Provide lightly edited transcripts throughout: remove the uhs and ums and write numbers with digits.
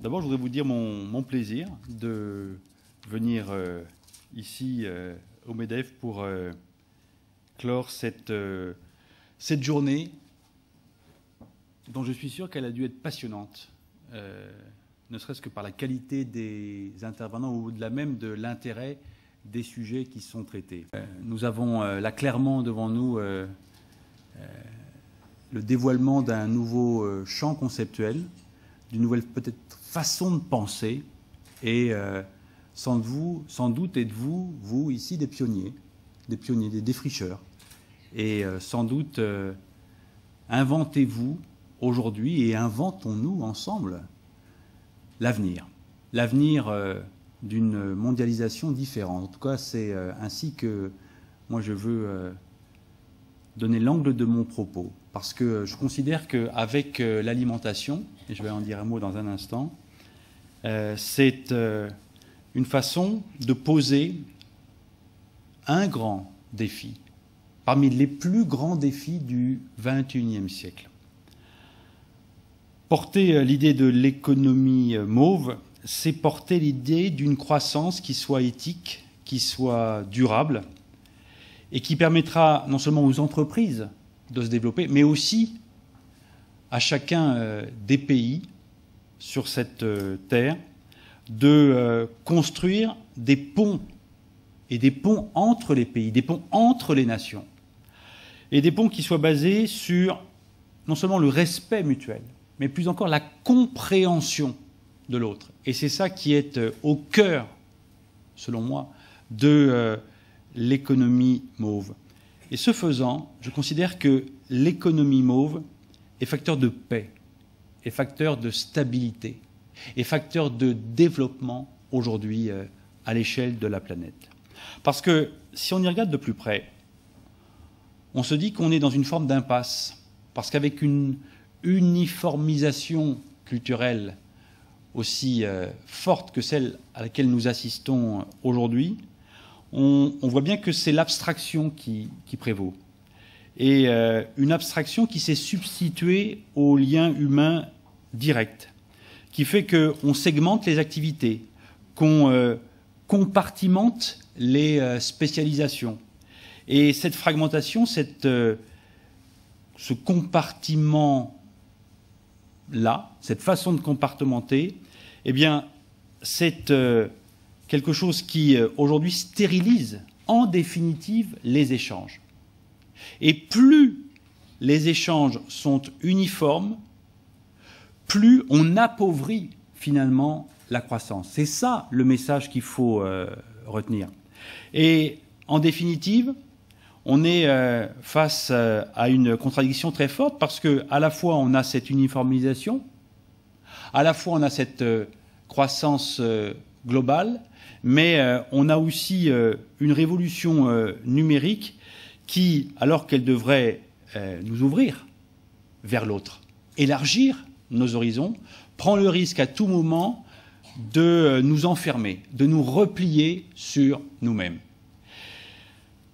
D'abord, je voudrais vous dire mon plaisir de venir ici au MEDEF pour clore cette journée dont je suis sûr qu'elle a dû être passionnante, ne serait-ce que par la qualité des intervenants ou au-delà même de l'intérêt des sujets qui sont traités. Nous avons là clairement devant nous le dévoilement d'un nouveau champ conceptuel, d'une nouvelle peut-être façon de penser, et sans doute êtes-vous, vous ici, des pionniers, des défricheurs, et sans doute inventez-vous aujourd'hui et inventons-nous ensemble l'avenir d'une mondialisation différente. En tout cas, c'est ainsi que moi je veux donner l'angle de mon propos, parce que je considère qu'avec l'alimentation, et je vais en dire un mot dans un instant, c'est une façon de poser un grand défi, parmi les plus grands défis du XXIe siècle. Porter l'idée de l'économie mauve, c'est porter l'idée d'une croissance qui soit éthique, qui soit durable, et qui permettra non seulement aux entreprises de se développer, mais aussi à chacun des pays sur cette terre de construire des ponts, et des ponts entre les pays, des ponts entre les nations, et des ponts qui soient basés sur non seulement le respect mutuel, mais plus encore la compréhension de l'autre. Et c'est ça qui est au cœur, selon moi, de l'économie mauve. Et ce faisant, je considère que l'économie mauve est facteur de paix, est facteur de stabilité, est facteur de développement aujourd'hui à l'échelle de la planète. Parce que si on y regarde de plus près, on se dit qu'on est dans une forme d'impasse. Parce qu'avec une uniformisation culturelle aussi forte que celle à laquelle nous assistons aujourd'hui, on voit bien que c'est l'abstraction qui prévaut. Et une abstraction qui s'est substituée au lien humain direct, qui fait qu'on segmente les activités, qu'on compartimente les spécialisations. Et cette fragmentation, ce compartiment-là, cette façon de compartimenter, eh bien, c'est quelque chose qui, aujourd'hui, stérilise en définitive les échanges. Et plus les échanges sont uniformes, plus on appauvrit finalement la croissance. C'est ça le message qu'il faut retenir. Et en définitive, on est face à une contradiction très forte parce qu'à la fois on a cette uniformisation, à la fois on a cette croissance globale, mais on a aussi une révolution numérique qui, alors qu'elle devrait nous ouvrir vers l'autre, élargir nos horizons, prend le risque à tout moment de nous enfermer, de nous replier sur nous-mêmes.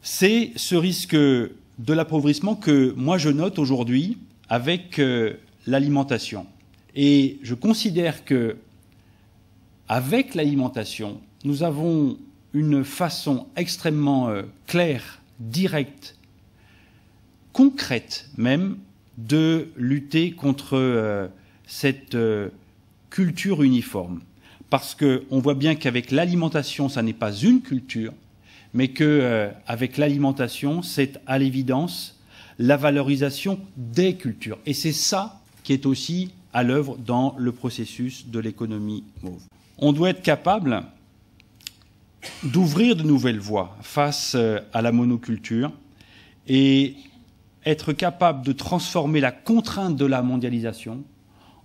C'est ce risque de l'appauvrissement que moi je note aujourd'hui avec l'alimentation. Et je considère que avec l'alimentation, nous avons une façon extrêmement claire, directe, concrète même, de lutter contre cette culture uniforme. Parce qu'on voit bien qu'avec l'alimentation, ça n'est pas une culture, mais qu'avec l'alimentation, c'est à l'évidence la valorisation des cultures. Et c'est ça qui est aussi à l'œuvre dans le processus de l'économie mauve. On doit être capable d'ouvrir de nouvelles voies face à la monoculture et être capable de transformer la contrainte de la mondialisation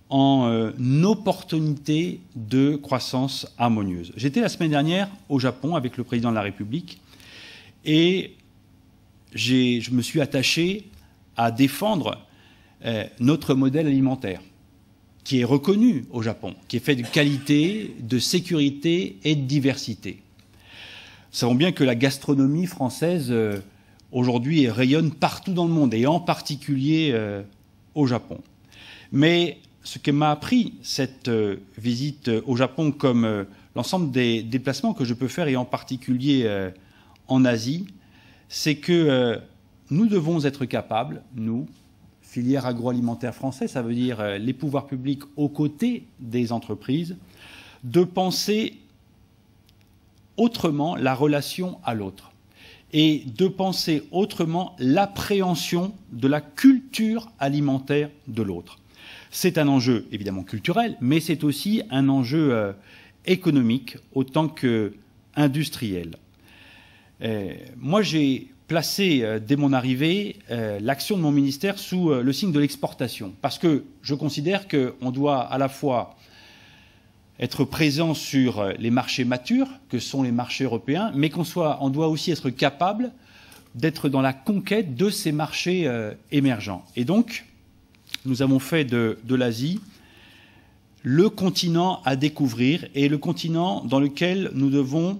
en opportunité de croissance harmonieuse. J'étais la semaine dernière au Japon avec le président de la République et je me suis attaché à défendre notre modèle alimentaire qui est reconnu au Japon, qui est fait de qualité, de sécurité et de diversité. Nous savons bien que la gastronomie française aujourd'hui rayonne partout dans le monde et en particulier au Japon. Mais ce que m'a appris cette visite au Japon, comme l'ensemble des déplacements que je peux faire, et en particulier en Asie, c'est que nous devons être capables, nous, filière agroalimentaire française, ça veut dire les pouvoirs publics aux côtés des entreprises, de penser autrement la relation à l'autre et de penser autrement l'appréhension de la culture alimentaire de l'autre. C'est un enjeu évidemment culturel, mais c'est aussi un enjeu économique autant qu'industriel. Moi, j'ai placé dès mon arrivée l'action de mon ministère sous le signe de l'exportation, parce que je considère qu'on doit à la fois être présent sur les marchés matures, que sont les marchés européens, mais on doit aussi être capable d'être dans la conquête de ces marchés émergents. Et donc, nous avons fait de l'Asie le continent à découvrir et le continent dans lequel nous devons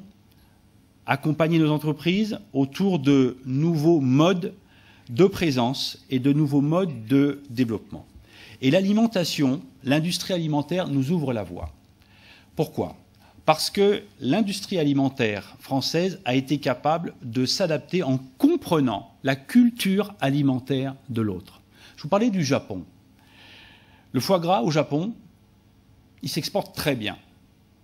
accompagner nos entreprises autour de nouveaux modes de présence et de nouveaux modes de développement. Et l'alimentation, l'industrie alimentaire nous ouvre la voie. Pourquoi ? Parce que l'industrie alimentaire française a été capable de s'adapter en comprenant la culture alimentaire de l'autre. Je vous parlais du Japon. Le foie gras au Japon, il s'exporte très bien.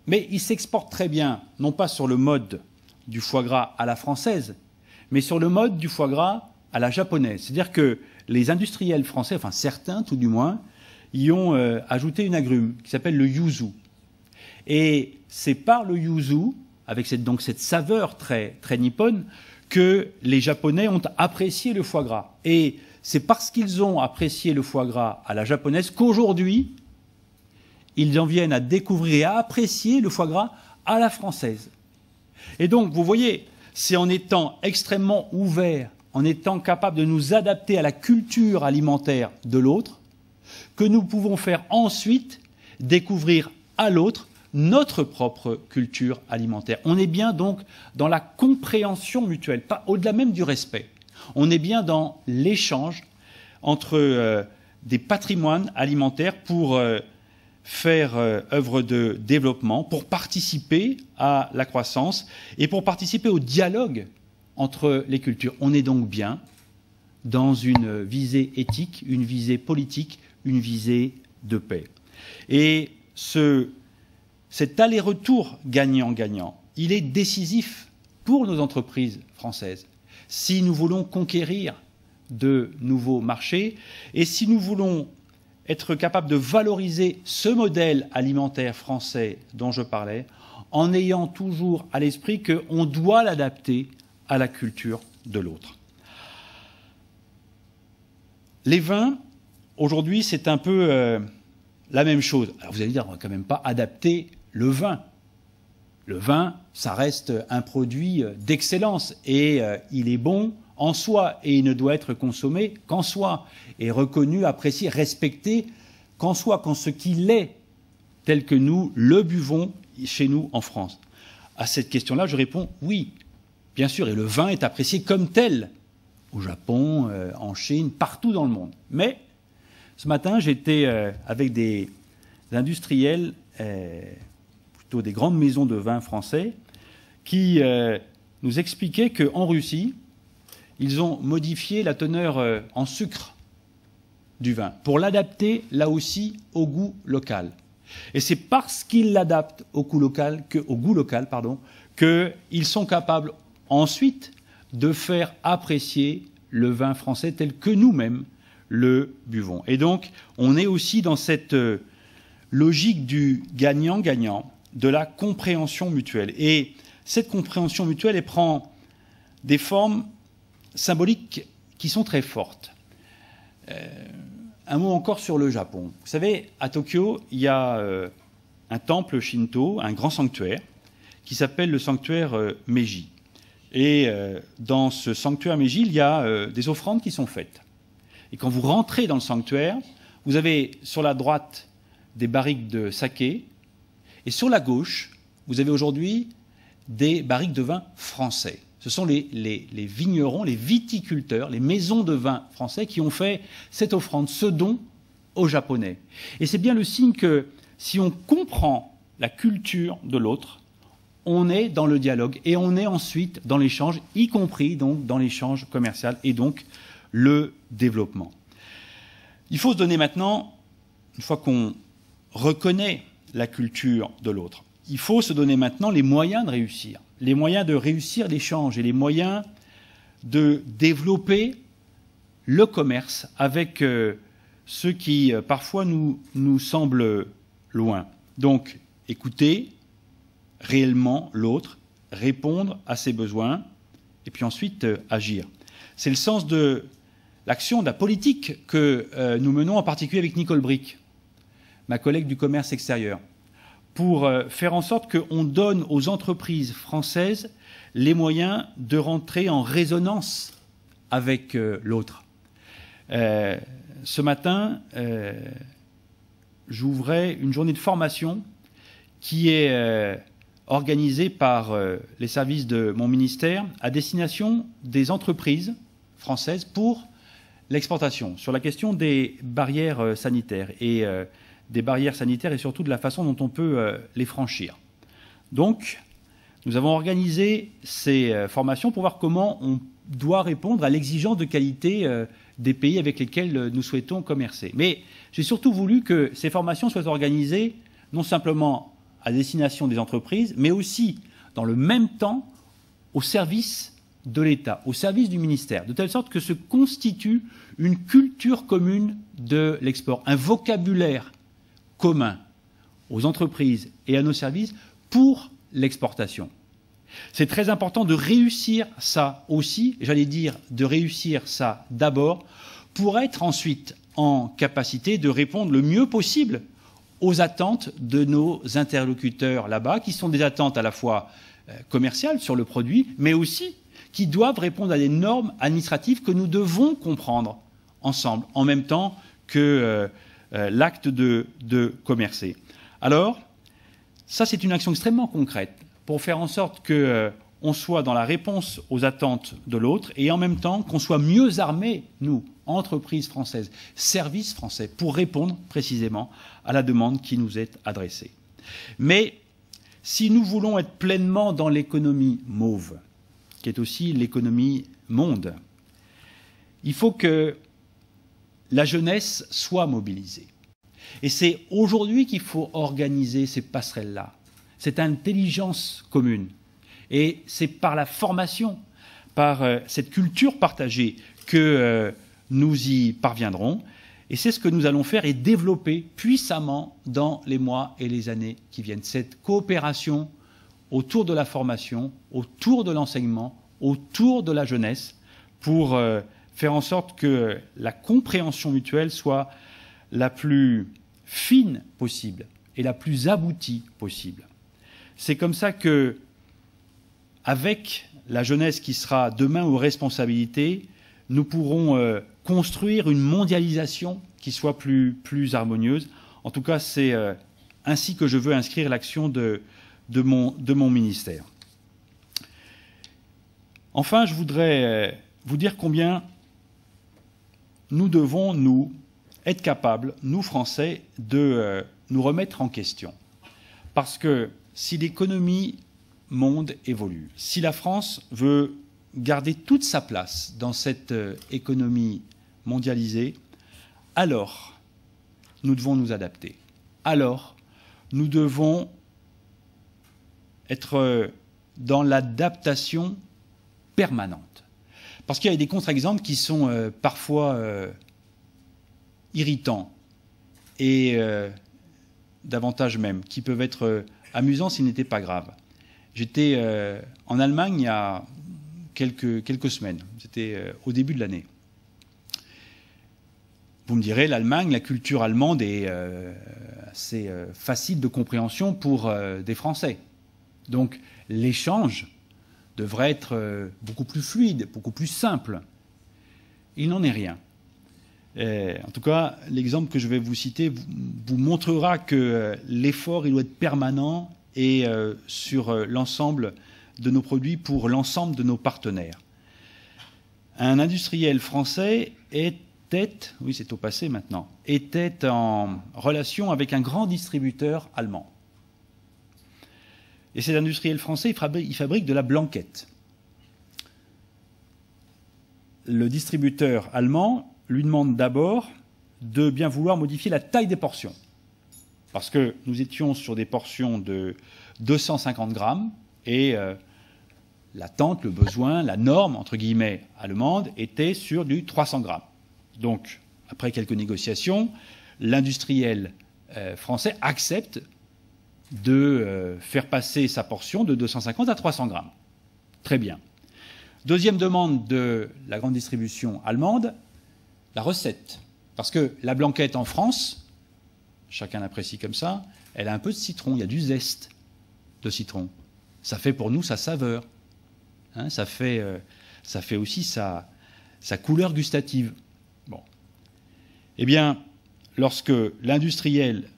Mais il s'exporte très bien, non pas sur le mode du foie gras à la française, mais sur le mode du foie gras à la japonaise. C'est-à-dire que les industriels français, enfin certains tout du moins, y ont ajouté une agrume qui s'appelle le yuzu. Et c'est par le yuzu, avec cette saveur très, très nippone, que les Japonais ont apprécié le foie gras. Et c'est parce qu'ils ont apprécié le foie gras à la japonaise qu'aujourd'hui, ils en viennent à découvrir et à apprécier le foie gras à la française. Et donc, vous voyez, c'est en étant extrêmement ouverts, en étant capables de nous adapter à la culture alimentaire de l'autre, que nous pouvons faire ensuite découvrir à l'autre notre propre culture alimentaire. On est bien donc dans la compréhension mutuelle, pas au-delà même du respect. On est bien dans l'échange entre des patrimoines alimentaires pour faire œuvre de développement, pour participer à la croissance et pour participer au dialogue entre les cultures. On est donc bien dans une visée éthique, une visée politique, une visée de paix. Et cet aller-retour gagnant-gagnant, il est décisif pour nos entreprises françaises. Si nous voulons conquérir de nouveaux marchés et si nous voulons être capables de valoriser ce modèle alimentaire français dont je parlais, en ayant toujours à l'esprit qu'on doit l'adapter à la culture de l'autre. Les vins, aujourd'hui, c'est un peu la même chose. Alors vous allez dire, on ne va quand même pas adapter le vin. Le vin, ça reste un produit d'excellence et il est bon en soi et il ne doit être consommé qu'en soi et reconnu, apprécié, respecté qu'en soi, quand ce qu'il est tel que nous le buvons chez nous en France. À cette question-là, je réponds oui, bien sûr, et le vin est apprécié comme tel au Japon, en Chine, partout dans le monde. Mais ce matin, j'étais avec des industriels, plutôt des grandes maisons de vin français, qui nous expliquaient qu'en Russie, ils ont modifié la teneur en sucre du vin pour l'adapter là aussi au goût local. Et c'est parce qu'ils l'adaptent au goût local, qu'ils sont capables ensuite de faire apprécier le vin français tel que nous-mêmes le buvons. Et donc, on est aussi dans cette logique du gagnant-gagnant, de la compréhension mutuelle. Et cette compréhension mutuelle, elle prend des formes symboliques qui sont très fortes. Un mot encore sur le Japon. Vous savez, à Tokyo, il y a un temple shinto, un grand sanctuaire, qui s'appelle le sanctuaire Meiji. Et dans ce sanctuaire Meiji, il y a des offrandes qui sont faites. Et quand vous rentrez dans le sanctuaire, vous avez sur la droite des barriques de saké, et sur la gauche, vous avez aujourd'hui des barriques de vin français. Ce sont les vignerons, les viticulteurs, les maisons de vin français qui ont fait cette offrande, ce don aux Japonais. Et c'est bien le signe que si on comprend la culture de l'autre, on est dans le dialogue et on est ensuite dans l'échange, y compris donc dans l'échange commercial et donc le développement. Il faut se donner maintenant, une fois qu'on reconnaît la culture de l'autre, il faut se donner maintenant les moyens de réussir l'échange et les moyens de développer le commerce avec ceux qui parfois nous semblent loin. Donc, écouter réellement l'autre, répondre à ses besoins, et puis ensuite agir. C'est le sens de l'action, de la politique que nous menons en particulier avec Nicole Bricq, ma collègue du commerce extérieur, pour faire en sorte qu'on donne aux entreprises françaises les moyens de rentrer en résonance avec l'autre. Ce matin, j'ouvrais une journée de formation qui est organisée par les services de mon ministère à destination des entreprises françaises pour l'exportation, sur la question des barrières sanitaires et des barrières sanitaires et surtout de la façon dont on peut les franchir. Donc, nous avons organisé ces formations pour voir comment on doit répondre à l'exigence de qualité des pays avec lesquels nous souhaitons commercer. Mais j'ai surtout voulu que ces formations soient organisées non simplement à destination des entreprises, mais aussi, dans le même temps, au service de l'État, au service du ministère, de telle sorte que se constitue une culture commune de l'export, un vocabulaire commun aux entreprises et à nos services pour l'exportation. C'est très important de réussir ça aussi, j'allais dire de réussir ça d'abord, pour être ensuite en capacité de répondre le mieux possible aux attentes de nos interlocuteurs là-bas, qui sont des attentes à la fois commerciales sur le produit, mais aussi qui doivent répondre à des normes administratives que nous devons comprendre ensemble, en même temps que l'acte de commercer. Alors, ça c'est une action extrêmement concrète pour faire en sorte qu'on soit dans la réponse aux attentes de l'autre et en même temps qu'on soit mieux armés, nous, entreprises françaises, services français, pour répondre précisément à la demande qui nous est adressée. Mais si nous voulons être pleinement dans l'économie mauve, qui est aussi l'économie monde, il faut que la jeunesse soit mobilisée. Et c'est aujourd'hui qu'il faut organiser ces passerelles-là, cette intelligence commune. Et c'est par la formation, par cette culture partagée que nous y parviendrons. Et c'est ce que nous allons faire et développer puissamment dans les mois et les années qui viennent. Cette coopération autour de la formation, autour de l'enseignement, autour de la jeunesse, pour faire en sorte que la compréhension mutuelle soit la plus fine possible et la plus aboutie possible. C'est comme ça que, avec la jeunesse qui sera demain aux responsabilités, nous pourrons construire une mondialisation qui soit plus harmonieuse. En tout cas, c'est ainsi que je veux inscrire l'action de mon ministère. Enfin, je voudrais vous dire combien nous devons, nous, être capables, nous Français, de nous remettre en question. Parce que si l'économie monde évolue, si la France veut garder toute sa place dans cette économie mondialisée, alors nous devons nous adapter. Alors nous devons être dans l'adaptation permanente. Parce qu'il y a des contre-exemples qui sont parfois irritants et davantage même, qui peuvent être amusants s'ils n'étaient pas graves. J'étais en Allemagne il y a quelques semaines. C'était au début de l'année. Vous me direz, l'Allemagne, la culture allemande est assez facile de compréhension pour des Français. Donc l'échange devrait être beaucoup plus fluide, beaucoup plus simple. Il n'en est rien. En tout cas, l'exemple que je vais vous citer vous montrera que l'effort il doit être permanent et sur l'ensemble de nos produits pour l'ensemble de nos partenaires. Un industriel français était, oui c'est au passé maintenant, était en relation avec un grand distributeur allemand. Et cet industriel français, il fabrique de la blanquette. Le distributeur allemand lui demande d'abord de bien vouloir modifier la taille des portions. Parce que nous étions sur des portions de 250 grammes et l'attente, le besoin, la norme, entre guillemets, allemande, était sur du 300 grammes. Donc, après quelques négociations, l'industriel français accepte de faire passer sa portion de 250 à 300 grammes. Très bien. Deuxième demande de la grande distribution allemande, la recette. Parce que la blanquette en France, chacun l'apprécie comme ça, elle a un peu de citron, il y a du zeste de citron. Ça fait pour nous sa saveur. Hein, ça fait aussi sa couleur gustative. Bon. Eh bien, lorsque l'industriel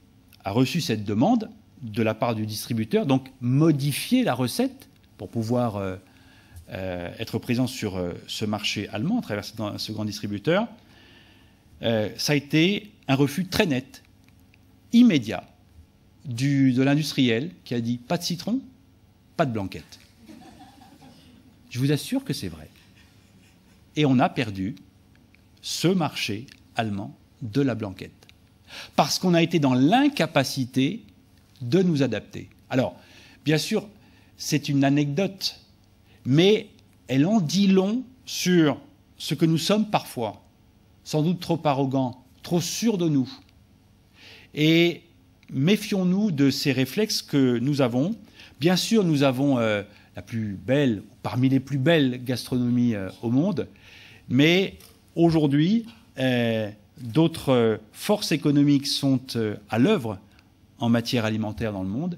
a reçu cette demande de la part du distributeur, donc modifier la recette pour pouvoir être présent sur ce marché allemand à travers ce grand distributeur, ça a été un refus très net, immédiat, de l'industriel qui a dit pas de citron, pas de blanquette. Je vous assure que c'est vrai. Et on a perdu ce marché allemand de la blanquette. Parce qu'on a été dans l'incapacité de nous adapter. Alors, bien sûr, c'est une anecdote, mais elle en dit long sur ce que nous sommes parfois, sans doute trop arrogants, trop sûrs de nous. Et méfions-nous de ces réflexes que nous avons. Bien sûr, nous avons la plus belle, parmi les plus belles gastronomies au monde, mais aujourd'hui, d'autres forces économiques sont à l'œuvre en matière alimentaire dans le monde,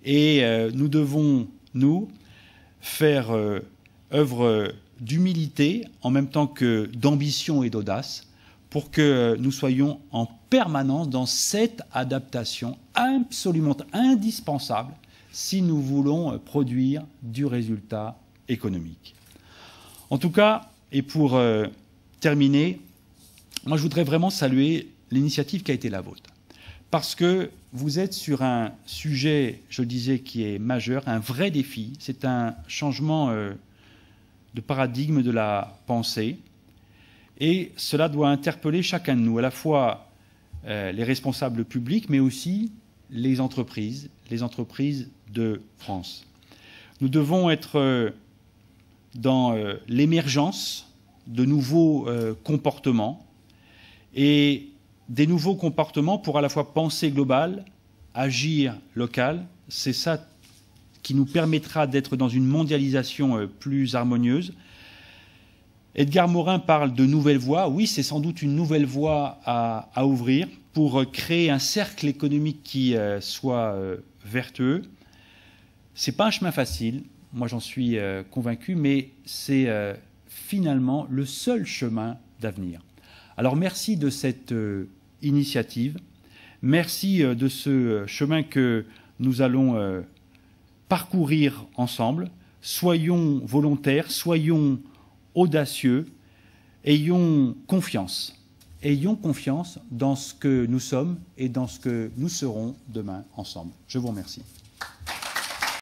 et nous devons, nous, faire œuvre d'humilité en même temps que d'ambition et d'audace pour que nous soyons en permanence dans cette adaptation absolument indispensable si nous voulons produire du résultat économique. En tout cas, et pour terminer, moi je voudrais vraiment saluer l'initiative qui a été la vôtre. Parce que vous êtes sur un sujet, je le disais, qui est majeur, un vrai défi. C'est un changement de paradigme de la pensée. Et cela doit interpeller chacun de nous, à la fois les responsables publics, mais aussi les entreprises de France. Nous devons être dans l'émergence de nouveaux comportements, et des nouveaux comportements pour à la fois penser global, agir local. C'est ça qui nous permettra d'être dans une mondialisation plus harmonieuse. Edgar Morin parle de nouvelles voies. Oui, c'est sans doute une nouvelle voie à ouvrir pour créer un cercle économique qui soit vertueux. Ce n'est pas un chemin facile, moi j'en suis convaincu, mais c'est finalement le seul chemin d'avenir. Alors merci de cette initiative, merci de ce chemin que nous allons parcourir ensemble. Soyons volontaires, soyons audacieux, ayons confiance dans ce que nous sommes et dans ce que nous serons demain ensemble. Je vous remercie.